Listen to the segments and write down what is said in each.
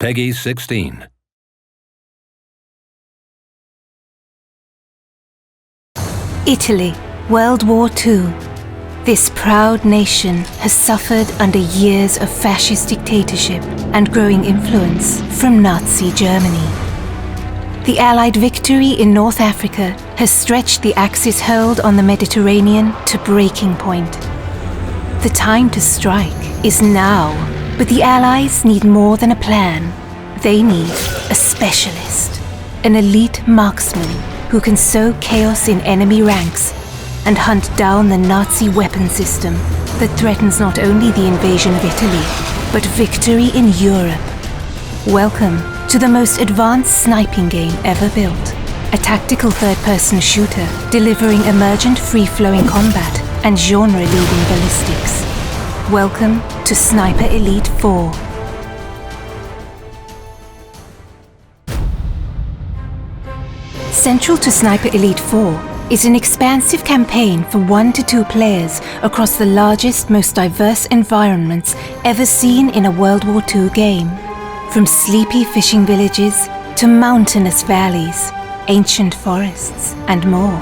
Peggy 16. Italy, World War II. This proud nation has suffered under years of fascist dictatorship and growing influence from Nazi Germany. The Allied victory in North Africa has stretched the Axis hold on the Mediterranean to breaking point. The time to strike is now, but the Allies need more than a plan. They need a specialist, an elite marksman who can sow chaos in enemy ranks and hunt down the Nazi weapon system that threatens not only the invasion of Italy, but victory in Europe. Welcome to the most advanced sniping game ever built. A tactical third-person shooter delivering emergent free-flowing combat and genre-leading ballistics. Welcome to Sniper Elite 4. Central to Sniper Elite 4 is an expansive campaign for 1 to 2 players across the largest, most diverse environments ever seen in a World War II game. From sleepy fishing villages to mountainous valleys, ancient forests, and more.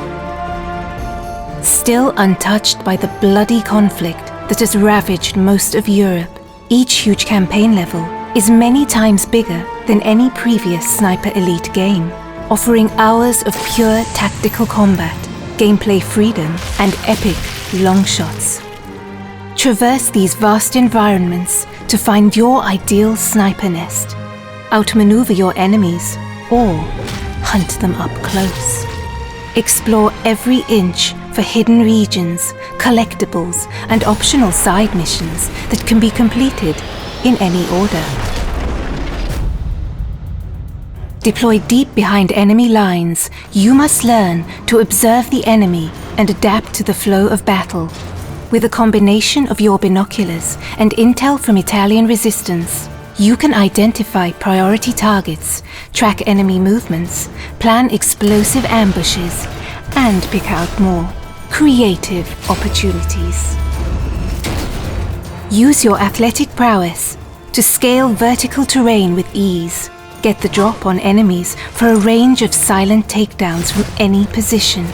Still untouched by the bloody conflict that has ravaged most of Europe, each huge campaign level is many times bigger than any previous Sniper Elite game, offering hours of pure tactical combat, gameplay freedom, and epic long shots. Traverse these vast environments to find your ideal sniper nest, outmaneuver your enemies, or hunt them up close. Explore every inch for hidden regions, collectibles, and optional side missions that can be completed in any order. Deployed deep behind enemy lines, you must learn to observe the enemy and adapt to the flow of battle. With a combination of your binoculars and intel from Italian resistance, you can identify priority targets, track enemy movements, plan explosive ambushes, and pick out more creative opportunities. Use your athletic prowess to scale vertical terrain with ease. Get the drop on enemies for a range of silent takedowns from any position,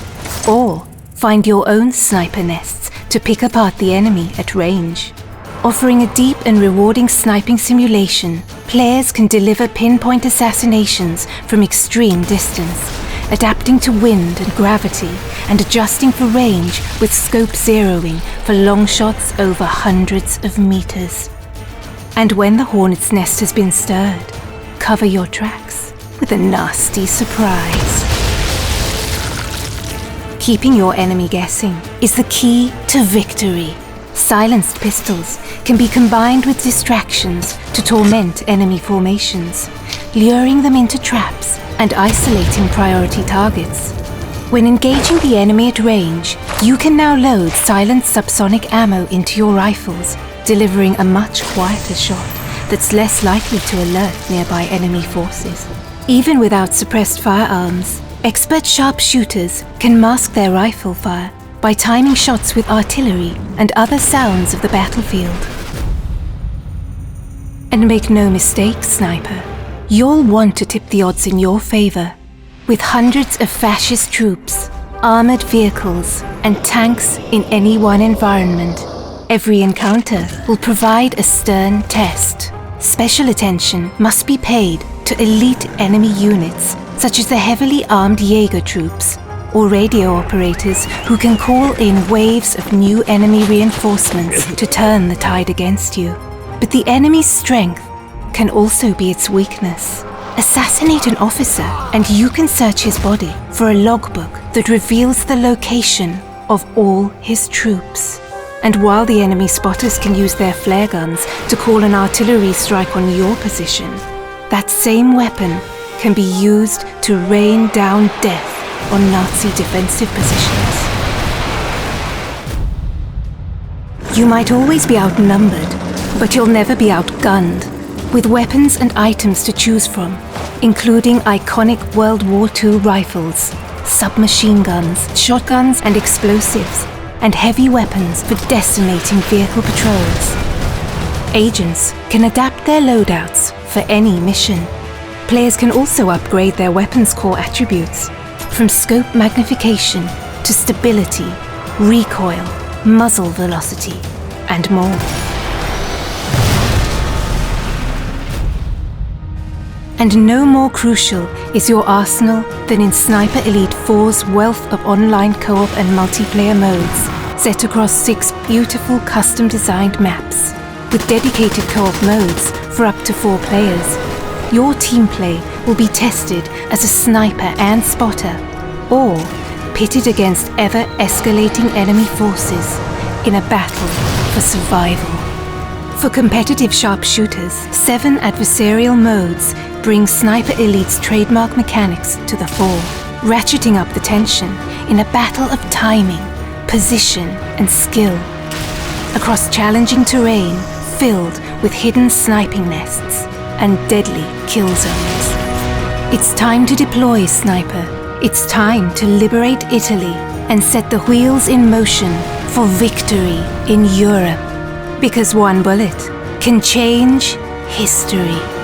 or find your own sniper nests to pick apart the enemy at range. Offering a deep and rewarding sniping simulation, players can deliver pinpoint assassinations from extreme distance, adapting to wind and gravity and adjusting for range with scope zeroing for long shots over hundreds of meters. And when the hornet's nest has been stirred, cover your tracks with a nasty surprise. Keeping your enemy guessing is the key to victory. Silenced pistols can be combined with distractions to torment enemy formations, luring them into traps and isolating priority targets. When engaging the enemy at range, you can now load silent subsonic ammo into your rifles, delivering a much quieter shot that's less likely to alert nearby enemy forces. Even without suppressed firearms, expert sharpshooters can mask their rifle fire by timing shots with artillery and other sounds of the battlefield. And make no mistake, sniper, you'll want to tip the odds in your favor. With hundreds of fascist troops, armored vehicles, and tanks in any one environment, every encounter will provide a stern test. Special attention must be paid to elite enemy units, such as the heavily armed Jaeger troops, or radio operators who can call in waves of new enemy reinforcements to turn the tide against you. But the enemy's strength can also be its weakness. Assassinate an officer, and you can search his body for a logbook that reveals the location of all his troops. And while the enemy spotters can use their flare guns to call an artillery strike on your position, that same weapon can be used to rain down death on Nazi defensive positions. You might always be outnumbered, but you'll never be outgunned. With weapons and items to choose from, including iconic World War II rifles, submachine guns, shotguns and explosives, and heavy weapons for decimating vehicle patrols. Agents can adapt their loadouts for any mission. Players can also upgrade their weapons core attributes, from scope magnification to stability, recoil, muzzle velocity, and more. And no more crucial is your arsenal than in Sniper Elite 4's wealth of online co-op and multiplayer modes, set across 6 beautiful custom-designed maps. With dedicated co-op modes for up to 4 players, your team play will be tested as a sniper and spotter, or pitted against ever-escalating enemy forces in a battle for survival. For competitive sharpshooters, 7 adversarial modes bring Sniper Elite's trademark mechanics to the fore, ratcheting up the tension in a battle of timing, position, and skill, across challenging terrain filled with hidden sniping nests and deadly kill zones. It's time to deploy, Sniper. It's time to liberate Italy and set the wheels in motion for victory in Europe. Because one bullet can change history.